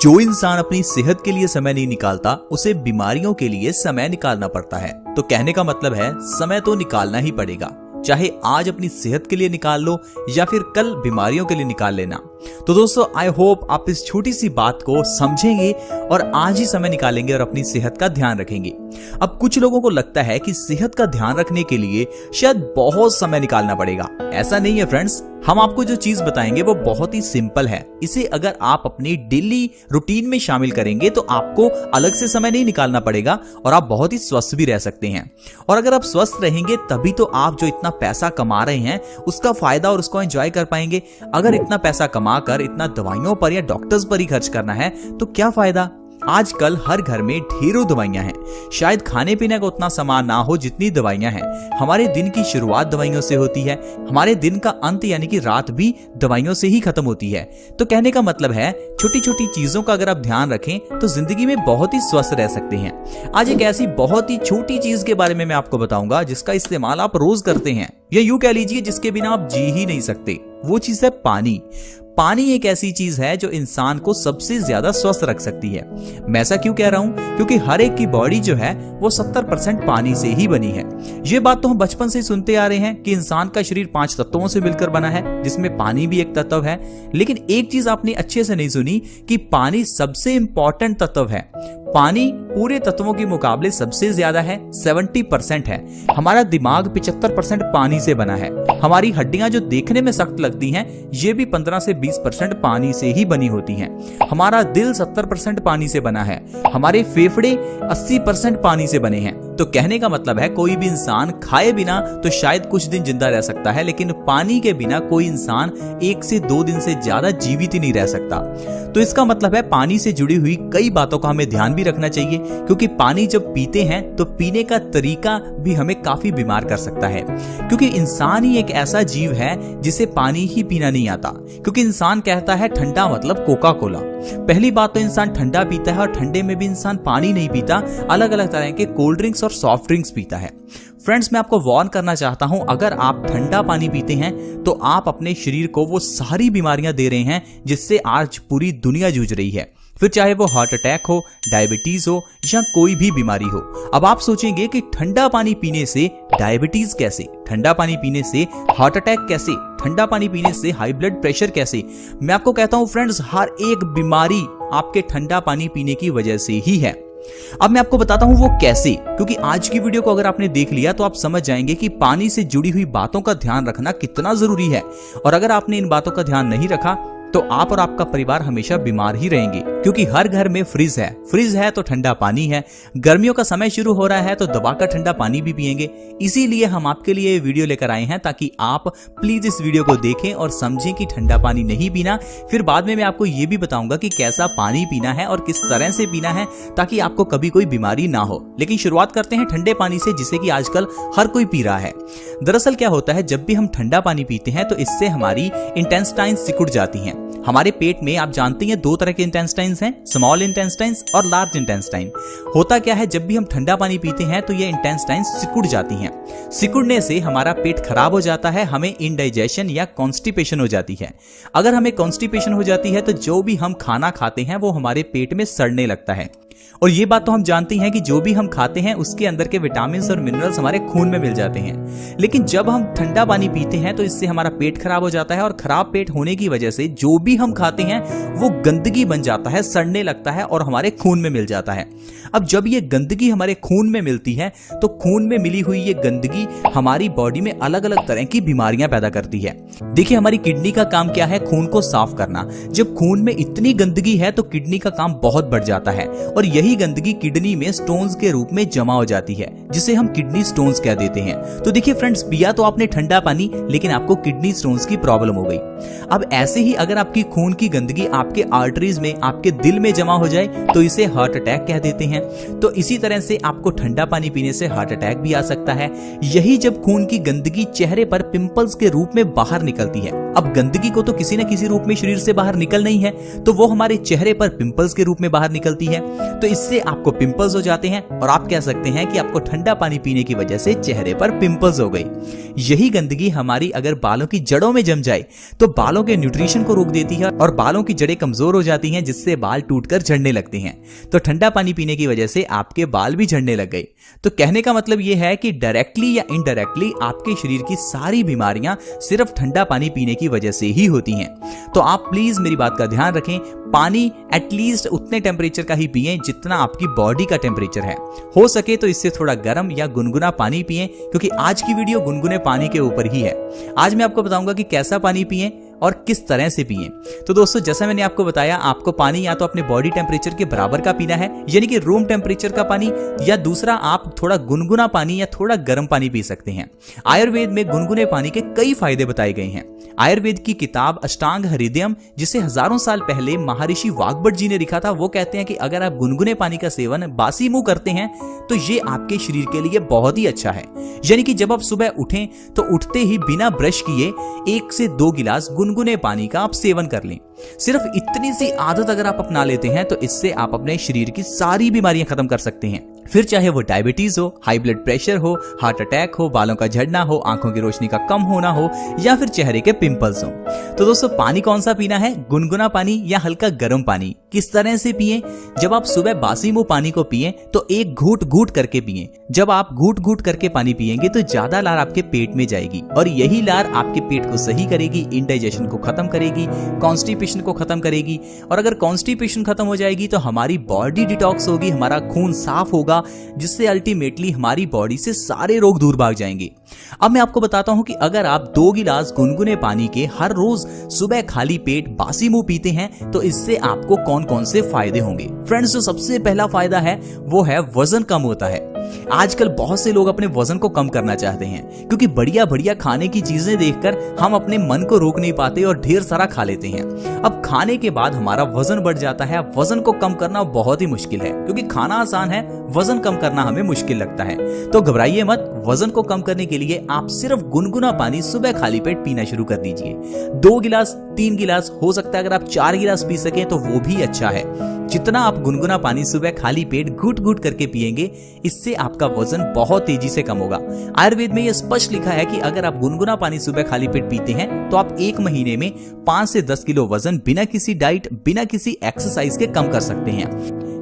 जो इंसान अपनी सेहत के लिए समय नहीं निकालता उसे बीमारियों के लिए समय निकालना पड़ता है। तो कहने का मतलब है समय तो निकालना ही पड़ेगा, चाहे आज अपनी सेहत के लिए निकाल लो या फिर कल बीमारियों के लिए निकाल लेना। तो दोस्तों आई होप आप इस छोटी सी बात को समझेंगे और आज ही समय निकालेंगे और अपनी सेहत का ध्यान रखेंगे। अब कुछ लोगों को लगता है कि सेहत का ध्यान रखने के लिए शायद बहुत समय निकालना पड़ेगा। ऐसा नहीं है फ्रेंड्स, हम आपको जो चीज बताएंगे वो बहुत ही सिंपल है। इसे अगर आप अपनी डेली रूटीन में शामिल करेंगे तो आपको अलग से समय नहीं निकालना पड़ेगा और आप बहुत ही स्वस्थ भी रह सकते हैं। और अगर आप स्वस्थ रहेंगे तभी तो आप जो इतना पैसा कमा रहे हैं उसका फायदा और उसको एंजॉय कर पाएंगे। अगर इतना पैसा कमा कर इतना दवाइयों पर या डॉक्टर्स पर ही खर्च करना है तो क्या फायदा। आजकल हर घर में ढेरों दवाइयां हैं, शायद खाने पीने का उतना सामान ना हो जितनी दवाइयां हैं। हमारे दिन की शुरुआत दवाइयों से होती है, हमारे दिन का अंत यानी कि रात भी दवाइयों से ही खत्म होती है। तो कहने का मतलब है छोटी छोटी चीजों का अगर आप ध्यान रखें तो जिंदगी में बहुत ही स्वस्थ रह सकते हैं। आज एक ऐसी बहुत ही छोटी चीज के बारे में मैं आपको बताऊंगा जिसका इस्तेमाल आप रोज करते हैं या यूं कह लीजिए जिसके बिना आप जी ही नहीं सकते। वो चीज है पानी। पानी एक ऐसी चीज है जो इंसान को सबसे ज्यादा स्वस्थ रख सकती है। मैं ऐसा क्यों कह रहा हूं? क्योंकि हर एक की बॉडी जो है वो 70% पानी से ही बनी है। ये बात तो हम बचपन से सुनते आ रहे हैं कि इंसान का शरीर 5 तत्वों से मिलकर बना है, जिसमें पानी भी एक तत्व है। लेकिन एक चीज आपने अच्छे से नहीं सुनी कि पानी सबसे इंपॉर्टेंट तत्व है। पानी पूरे तत्वों के मुकाबले सबसे ज्यादा है, 70% है। हमारा दिमाग 75% पानी से बना है। हमारी हड्डियां जो देखने में सख्त लगती हैं ये भी 15 से 20% पानी से ही बनी होती हैं। हमारा दिल 70% पानी से बना है। हमारे फेफड़े 80% पानी से बने हैं। तो कहने का मतलब है कोई भी इंसान खाए बिना तो शायद कुछ दिन जिंदा रह सकता है, लेकिन पानी के बिना कोई इंसान 1 से 2 दिन से ज्यादा जीवित ही नहीं रह सकता। तो इसका मतलब है पानी से जुड़ी हुई कई बातों का हमें ध्यान भी रखना चाहिए, क्योंकि पानी जब पीते हैं तो पीने का तरीका भी हमें काफी बीमार कर सकता है। क्योंकि इंसान ही एक ऐसा जीव है जिसे पानी ही पीना नहीं आता। क्योंकि इंसान कहता है ठंडा मतलब कोका कोला। पहली बात तो इंसान ठंडा पीता है और ठंडे में भी इंसान पानी नहीं पीता, अलग अलग तरह के कोल्ड ड्रिंक्स और सॉफ्ट ड्रिंक्स पीता है। फ्रेंड्स, मैं आपको वार्न करना चाहता हूं, अगर आप ठंडा पानी पीते हैं तो आप अपने शरीर को वो सारी बीमारियां दे रहे हैं जिससे आज पूरी दुनिया जूझ रही है। फिर चाहे वो हार्ट अटैक हो, डायबिटीज हो या कोई भी बीमारी हो। अब आप सोचेंगे कि ठंडा पानी पीने से डायबिटीज कैसे, ठंडा पानी पीने से हार्ट अटैक कैसे, ठंडा पानी पीने से हाई ब्लड प्रेशर कैसे। मैं आपको कहता हूं फ्रेंड्स, हर एक बीमारी आपके ठंडा पानी पीने की वजह से ही है। अब मैं आपको बताता हूं वो कैसे, क्योंकि आज की वीडियो को अगर आपने देख लिया तो आप समझ जाएंगे कि पानी से जुड़ी हुई बातों का ध्यान रखना कितना जरूरी है। और अगर आपने इन बातों का ध्यान नहीं रखा तो आप और आपका परिवार हमेशा बीमार ही रहेंगे। क्योंकि हर घर में फ्रिज है तो ठंडा पानी है। गर्मियों का समय शुरू हो रहा है तो दबाकर ठंडा पानी भी पिएंगे। इसीलिए हम आपके लिए ये वीडियो लेकर आए हैं ताकि आप प्लीज इस वीडियो को देखें और समझें कि ठंडा पानी नहीं पीना। फिर बाद में मैं आपको ये भी बताऊंगा कि कैसा पानी पीना है और किस तरह से पीना है ताकि आपको कभी कोई बीमारी ना हो। लेकिन शुरुआत करते हैं ठंडे पानी से, जिसे कि आजकल हर कोई पी रहा है। दरअसल क्या होता है, जब भी हम ठंडा पानी पीते हैं तो इससे हमारी इंटेस्टाइन सिकुड़ जाती हैं। हमारे पेट में आप जानते हैं 2 तरह के इंटेस्टाइन्स हैं, स्मॉल इंटेस्टाइन्स और लार्ज इंटेस्टाइन। होता क्या है, जब भी हम ठंडा पानी पीते हैं तो ये इंटेस्टाइन्स सिकुड़ जाती हैं। सिकुड़ने से हमारा पेट खराब हो जाता है, हमें इंडाइजेशन या कॉन्स्टिपेशन हो जाती है। अगर हमें कॉन्स्टिपेशन हो जाती है तो जो भी हम खाना खाते हैं वो हमारे पेट में सड़ने लगता है। और ये बात तो हम जानते हैं कि जो भी हम खाते हैं उसके अंदर के विटामिन और मिनरल्स हमारे खून में मिल जाते हैं। लेकिन जब हम ठंडा पानी पीते हैं तो इससे हमारा पेट खराब हो जाता है और खराब पेट होने की वजह से जो भी हम खाते हैं वो गंदगी बन जाता है, सड़ने लगता है और हमारे खून में मिल जाता है। अब जब ये गंदगी हमारे खून में मिलती है तो खून में मिली हुई ये गंदगी हमारी बॉडी में अलग अलग तरह की बीमारियां पैदा करती है। देखिए, हमारी किडनी का काम क्या है? खून को साफ करना। जब खून में इतनी गंदगी है तो किडनी का काम बहुत बढ़ जाता है और यही गंदगी किडनी में स्टोन्स के रूप में जमा हो जाती है, जिसे हम किडनी स्टोन्स कह देते हैं। तो देखिए फ्रेंड्स, पिया तो आपने ठंडा पानी, लेकिन आपको किडनी स्टोन्स की प्रॉब्लम हो गई। अब ऐसे ही अगर आपकी खून की गंदगी आपके आर्टरीज में, आपके दिल में जमा हो जाए तो इसे हार्ट अटैक कह देते हैं। तो इसी तरह से आपको ठंडा पानी पीने से हार्ट अटैक भी आ सकता है। यही जब खून की गंदगी चेहरे पर पिंपल्स के रूप में बाहर निकलती है। अब गंदगी को तो किसी न किसी रूप में शरीर से बाहर निकलना ही है, तो वो हमारे चेहरे पर पिंपल्स के रूप में बाहर निकलती है। तो इससे आपको पिंपल्स हो जाते हैं और आप कह सकते हैं कि आपको ठंडा पानी पीने की वजह से चेहरे पर पिंपल्स हो गई। यही गंदगी हमारी अगर बालों की जड़ों में जम जाए तो बालों के न्यूट्रिशन को रोक देती है और बालों की जड़ें कमजोर हो जाती हैं, जिससे बाल टूटकर झड़ने लगते हैं। तो ठंडा पानी पीने की वजह से आपके बाल भी झड़ने लग गए। तो कहने का मतलब यह है कि डायरेक्टली या इनडायरेक्टली आपके शरीर की सारी बीमारियां सिर्फ ठंडा पानी पीने की वजह से ही होती हैं। तो आप प्लीज मेरी बात का ध्यान रखें, पानी एटलीस्ट उतने टेम्परेचर का ही पिएं जितना आपकी बॉडी का टेम्परेचर है। हो सके तो इससे थोड़ा गर्म या गुनगुना पानी पिएं, क्योंकि आज की वीडियो गुनगुने पानी के ऊपर ही है। आज मैं आपको बताऊंगा कि कैसा पानी पिएं और किस तरह से पिएं। तो दोस्तों, जैसा मैंने आपको बताया, आपको पानी या तो अपने बॉडी टेम्परेचर के बराबर का पीना है, यानी कि रूम टेम्परेचर का पानी, या दूसरा आप थोड़ा गुनगुना पानी या थोड़ा गर्म पानी पी सकते हैं। आयुर्वेद में गुनगुने पानी के कई फायदे बताए गए हैं। आयुर्वेद की किताब अष्टांग हृदयम, जिसे हजारों साल पहले महर्षि वाग्भट जी ने लिखा था, वो कहते हैं कि अगर आप गुनगुने पानी का सेवन बासी मुंह करते हैं तो ये आपके शरीर के लिए बहुत ही अच्छा है। यानी कि जब आप सुबह उठें तो उठते ही बिना ब्रश किए 1 से 2 गिलास गुनगुने पानी का आप सेवन कर लें। सिर्फ इतनी सी आदत अगर आप अपना लेते हैं तो इससे आप अपने शरीर की सारी बीमारियां खत्म कर सकते हैं। फिर चाहे वो डायबिटीज हो, हाई ब्लड प्रेशर हो, हार्ट अटैक हो, बालों का झड़ना हो, आंखों की रोशनी का कम होना हो, या फिर चेहरे के पिंपल्स हो। तो दोस्तों, पानी कौन सा पीना है, गुनगुना पानी या हल्का गर्म पानी? किस तरह से पिएं? जब आप सुबह बासी मुंह पानी को पिएं तो एक घूंट घूंट करके पिएं। जब आप घूंट घूंट करके पानी पिएंगे तो ज्यादा लार आपके पेट में जाएगी और यही लार आपके पेट को सही करेगी, इंडाइजेशन को खत्म करेगी, कॉन्स्टिपेशन को खत्म करेगी। और अगर कॉन्स्टिपेशन खत्म हो जाएगी तो हमारी बॉडी डिटॉक्स होगी, हमारा खून साफ होगा, जिससे अल्टीमेटली हमारी बॉडी से सारे रोग दूर भाग जाएंगे। अब मैं आपको बताता हूं कि अगर आप 2 गिलास गुनगुने पानी के हर रोज सुबह खाली पेट बासी मुंह पीते हैं तो इससे आपको कौन कौन से फायदे होंगे। फ्रेंड्स, जो सबसे पहला फायदा है वो है वजन कम होता है। आजकल बहुत से लोग अपने वजन को कम करना चाहते हैं, क्योंकि बढ़िया बढ़िया खाने की चीजें देखकर हम अपने मन को रोक नहीं पाते और ढेर सारा खा लेते हैं। अब खाने के बाद हमारा वजन बढ़ जाता है। वजन को कम करना बहुत ही मुश्किल है, क्योंकि खाना आसान है, वजन कम करना हमें मुश्किल लगता है। तो घबराइए मत, वजन को कम करने के लिए आप सिर्फ गुनगुना पानी सुबह खाली पेट पीना शुरू कर दीजिए। 2 गिलास, 3 गिलास, हो सकता है अगर आप 4 गिलास पी सके तो वो भी अच्छा है। जितना आप गुनगुना पानी सुबह खाली पेट घूट घूट करके पिएंगे, इससे आपका वजन बहुत तेजी से कम होगा। आयुर्वेद में यह स्पष्ट लिखा है कि अगर आप गुनगुना पानी सुबह खाली पेट पीते हैं तो आप 1 महीने में 5 से 10 किलो वजन बिना किसी डाइट, बिना किसी एक्सरसाइज के कम कर सकते हैं।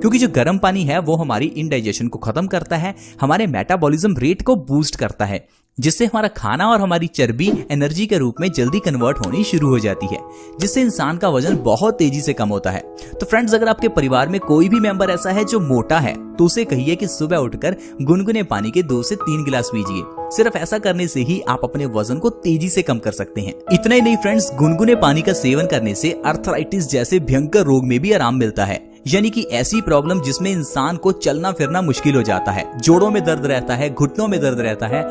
क्योंकि जो गर्म पानी है वो हमारी इंडाइजेशन को खत्म करता है, हमारे मेटाबॉलिज्म रेट को बूस्ट करता है, जिससे हमारा खाना और हमारी चर्बी एनर्जी के रूप में जल्दी कन्वर्ट होनी शुरू हो जाती है, जिससे इंसान का वजन बहुत तेजी से कम होता है। तो फ्रेंड्स, अगर आपके परिवार में कोई भी मेंबर ऐसा है जो मोटा है तो उसे कहिए कि सुबह उठकर गुनगुने पानी के 2 से 3 गिलास पीजिए। सिर्फ ऐसा करने से ही आप अपने वजन को तेजी से कम कर सकते हैं। इतना ही नहीं फ्रेंड्स, गुनगुने पानी का सेवन करने से अर्थराइटिस जैसे भयंकर रोग में भी आराम मिलता है, यानी कि ऐसी प्रॉब्लम जिसमें इंसान को चलना फिरना मुश्किल हो जाता है, जोड़ों में दर्द रहता है, घुटनों में दर्द रहता है।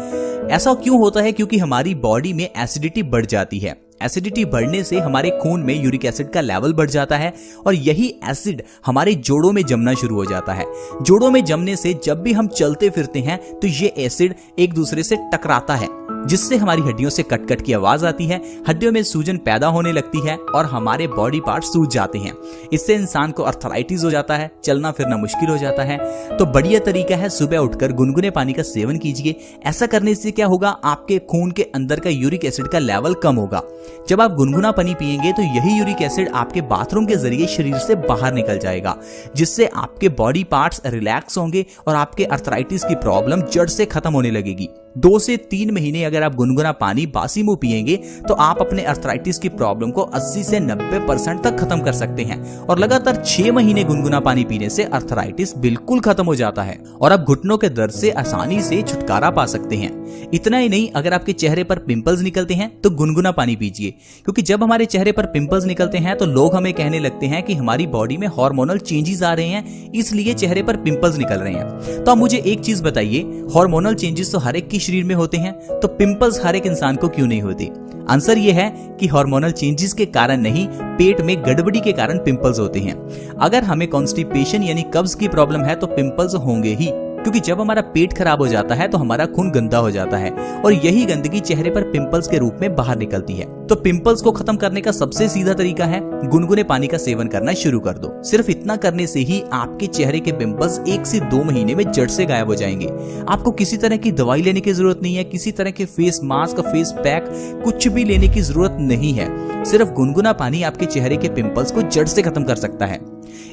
ऐसा क्यों होता है? क्योंकि हमारी बॉडी में एसिडिटी बढ़ जाती है। एसिडिटी बढ़ने से हमारे खून में यूरिक एसिड का लेवल बढ़ जाता है और यही एसिड हमारे जोड़ों में जमना शुरू हो जाता है। जोड़ों में जमने से जब भी हम चलते फिरते हैं तो ये एसिड एक दूसरे से टकराता है, जिससे हमारी हड्डियों से कट कट की आवाज आती है, हड्डियों में सूजन पैदा होने लगती है और हमारे बॉडी पार्ट सूज जाते हैं। इससे इंसान को अर्थराइटिस हो जाता है, चलना फिरना मुश्किल हो जाता है। तो बढ़िया तरीका है, सुबह उठकर गुनगुने पानी का सेवन कीजिए। ऐसा करने से क्या होगा, आपके खून के अंदर का यूरिक एसिड का लेवल कम होगा। जब आप गुनगुना पानी पिएंगे तो यही यूरिक एसिड आपके बाथरूम के जरिए शरीर से बाहर निकल जाएगा, जिससे आपके बॉडी पार्ट्स रिलैक्स होंगे और आपके अर्थराइटिस की प्रॉब्लम जड़ से खत्म होने लगेगी। 2 से 3 महीने अगर आप गुनगुना पानी बासी मुंह पिएंगे तो आप अपने अर्थराइटिस की प्रॉब्लम को 80 से 90% तक खत्म कर सकते हैं। और लगातार 6 महीने गुनगुना पानी पीने से अर्थराइटिस बिल्कुल खत्म हो जाता है और आप घुटनों के दर्द से आसानी से छुटकारा पा सकते हैं। इतना ही नहीं, अगर आपके चेहरे पर पिंपल्स निकलते हैं तो गुनगुना पानी पीजिए, क्योंकि जब हमारे चेहरे पर पिंपल्स निकलते हैं तो लोग हमें कहने लगते हैं कि हमारी बॉडी में हार्मोनल चेंजेस आ रहे हैं, इसलिए चेहरे पर पिंपल्स निकल रहे हैं। तो आप मुझे एक चीज बताइए, हार्मोनल चेंजेस तो हर एक की शरीर में होते हैं, तो पिंपल्स हर एक इंसान को क्यों नहीं होते? आंसर ये है कि हार्मोनल चेंजेस के कारण नहीं, पेट में गड़बड़ी के कारण पिंपल्स होते हैं। अगर हमें कॉन्स्टिपेशन यानी कब्ज की प्रॉब्लम है तो पिंपल्स होंगे ही। क्योंकि जब हमारा पेट खराब हो जाता है तो हमारा खून गंदा हो जाता है और यही गंदगी चेहरे पर पिंपल्स के रूप में बाहर निकलती है। तो पिंपल्स को खत्म करने का सबसे सीधा तरीका है गुनगुने पानी का सेवन करना शुरू कर दो। सिर्फ इतना करने से ही आपके चेहरे के पिंपल्स 1 से 2 महीने में जड़ से गायब हो जाएंगे। आपको किसी तरह की दवाई लेने की जरूरत नहीं है, किसी तरह के फेस मास्क, फेस पैक कुछ भी लेने की जरूरत नहीं है। सिर्फ गुनगुना पानी आपके चेहरे के पिंपल्स को जड़ से खत्म कर सकता है।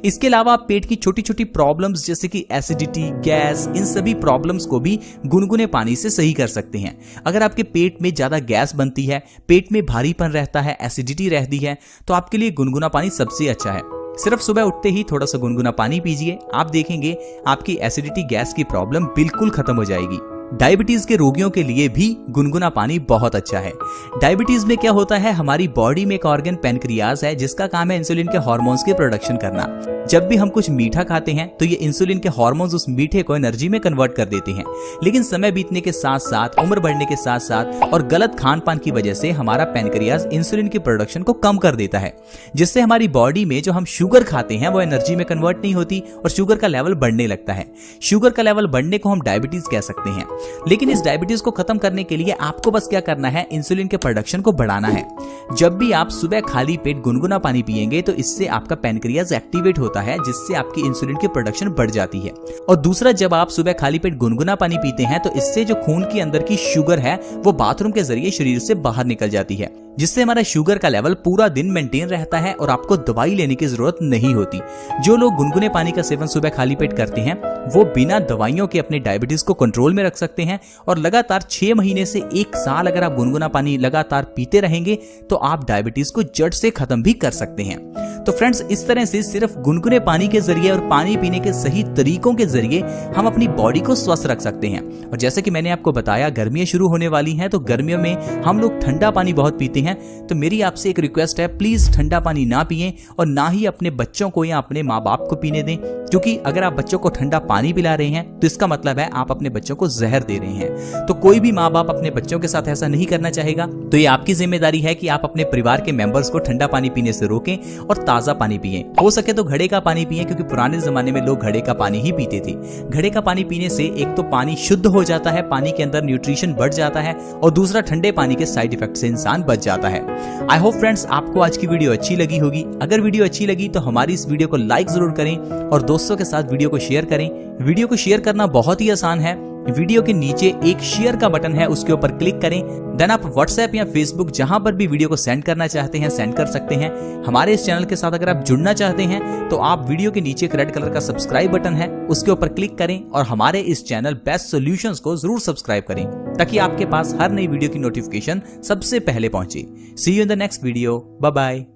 इसके अलावा आप पेट की छोटी छोटी प्रॉब्लम्स जैसे कि एसिडिटी, गैस, इन सभी प्रॉब्लम्स को भी गुनगुने पानी से सही कर सकते हैं। अगर आपके पेट में ज्यादा गैस बनती है, पेट में भारीपन रहता है, एसिडिटी रहती है, तो आपके लिए गुनगुना पानी सबसे अच्छा है। सिर्फ सुबह उठते ही थोड़ा सा गुनगुना पानी पीजिए, आप देखेंगे आपकी एसिडिटी, गैस की प्रॉब्लम बिल्कुल खत्म हो जाएगी। डायबिटीज के रोगियों के लिए भी गुनगुना पानी बहुत अच्छा है। डायबिटीज में क्या होता है, हमारी बॉडी में एक ऑर्गन पैनक्रियाज है जिसका काम है इंसुलिन के हार्मोन्स की प्रोडक्शन करना। जब भी हम कुछ मीठा खाते हैं तो ये इंसुलिन के हार्मोन्स उस मीठे को एनर्जी में कन्वर्ट कर देते हैं, लेकिन समय बीतने के साथ साथ, उम्र बढ़ने के साथ साथ और गलत खान पान की वजह से हमारा पैनक्रियाज इंसुलिन की प्रोडक्शन को कम कर देता है, जिससे हमारी बॉडी में जो हम शुगर खाते हैं वो एनर्जी में कन्वर्ट नहीं होती और शुगर का लेवल बढ़ने लगता है। शुगर का लेवल बढ़ने को हम डायबिटीज कह सकते हैं। लेकिन इस डायबिटीज को खत्म करने के लिए आपको बस क्या करना है, इंसुलिन के प्रोडक्शन को बढ़ाना है। जब भी आप सुबह खाली पेट गुनगुना पानी पिएंगे तो इससे आपका पैनक्रियाज एक्टिवेट होता है, जिससे आपकी इंसुलिन की प्रोडक्शन बढ़ जाती है। और दूसरा, जब आप सुबह खाली पेट गुनगुना पानी पीते हैं तो इससे जो खून के अंदर की शुगर है वो बाथरूम के जरिए शरीर से बाहर निकल जाती है, जिससे हमारा शुगर का लेवल पूरा दिन मेंटेन रहता है और आपको दवाई लेने की जरूरत नहीं होती। जो लोग गुनगुने पानी का सेवन सुबह खाली पेट करते हैं वो बिना दवाइयों के अपने डायबिटीज को कंट्रोल में रख सकते हैं और लगातार 6 महीने से 1 साल अगर आप गुनगुना पानी लगातार पीते रहेंगे तो आप डायबिटीज को जड़ से खत्म भी कर सकते हैं। तो फ्रेंड्स, इस तरह से सिर्फ गुनगुने पानी के जरिए और पानी पीने के सही तरीकों के जरिए हम अपनी बॉडी को स्वस्थ रख सकते हैं। और जैसे कि मैंने आपको बताया, गर्मियां शुरू होने वाली हैं तो गर्मियों में हम लोग ठंडा पानी बहुत पीते हैं। तो मेरी आपसे एक रिक्वेस्ट है, प्लीज ठंडा पानी ना पिएं और ना ही अपने बच्चों को या अपने माँ बाप को पीने दें, क्योंकि अगर आप बच्चों को ठंडा पानी पिला रहे हैं तो इसका मतलब है आप अपने बच्चों को जहर दे रहे हैं। तो कोई भी माँ बाप अपने बच्चों के साथ ऐसा नहीं करना चाहेगा। तो ये आपकी जिम्मेदारी है कि आप अपने परिवार के मेंबर्स को ठंडा पानी पीने से रोकें और ताजा पानी पिएं। हो सके तो घड़े का पानी पिएं, क्योंकि पुराने जमाने में लोग घड़े का पानी ही पीते थे। घड़े का पानी पीने से एक तो पानी शुद्ध हो जाता है, पानी के अंदर न्यूट्रिशन बढ़ जाता है, और दूसरा ठंडे पानी के साइड इफेक्ट से इंसान बच जाता है। आई होप फ्रेंड्स आपको आज की वीडियो अच्छी लगी होगी। अगर वीडियो अच्छी लगी तो हमारी इस वीडियो को लाइक जरूर करें और दोस्तों के साथ वीडियो को शेयर करें। वीडियो को शेयर करना बहुत ही आसान है। वीडियो के नीचे एक शेयर का बटन है, उसके ऊपर क्लिक करें। देन आप व्हाट्सएप या फेसबुक जहां पर भी वीडियो को सेंड करना चाहते हैं सेंड कर सकते हैं। हमारे इस चैनल के साथ अगर आप जुड़ना चाहते हैं तो आप वीडियो के नीचे एक रेड कलर का सब्सक्राइब बटन है, उसके ऊपर क्लिक करें और हमारे इस चैनल बेस्ट सॉल्यूशंस को जरूर सब्सक्राइब करें, ताकि आपके पास हर नई वीडियो की नोटिफिकेशन सबसे पहले पहुंचे। See you in the next video. Bye bye.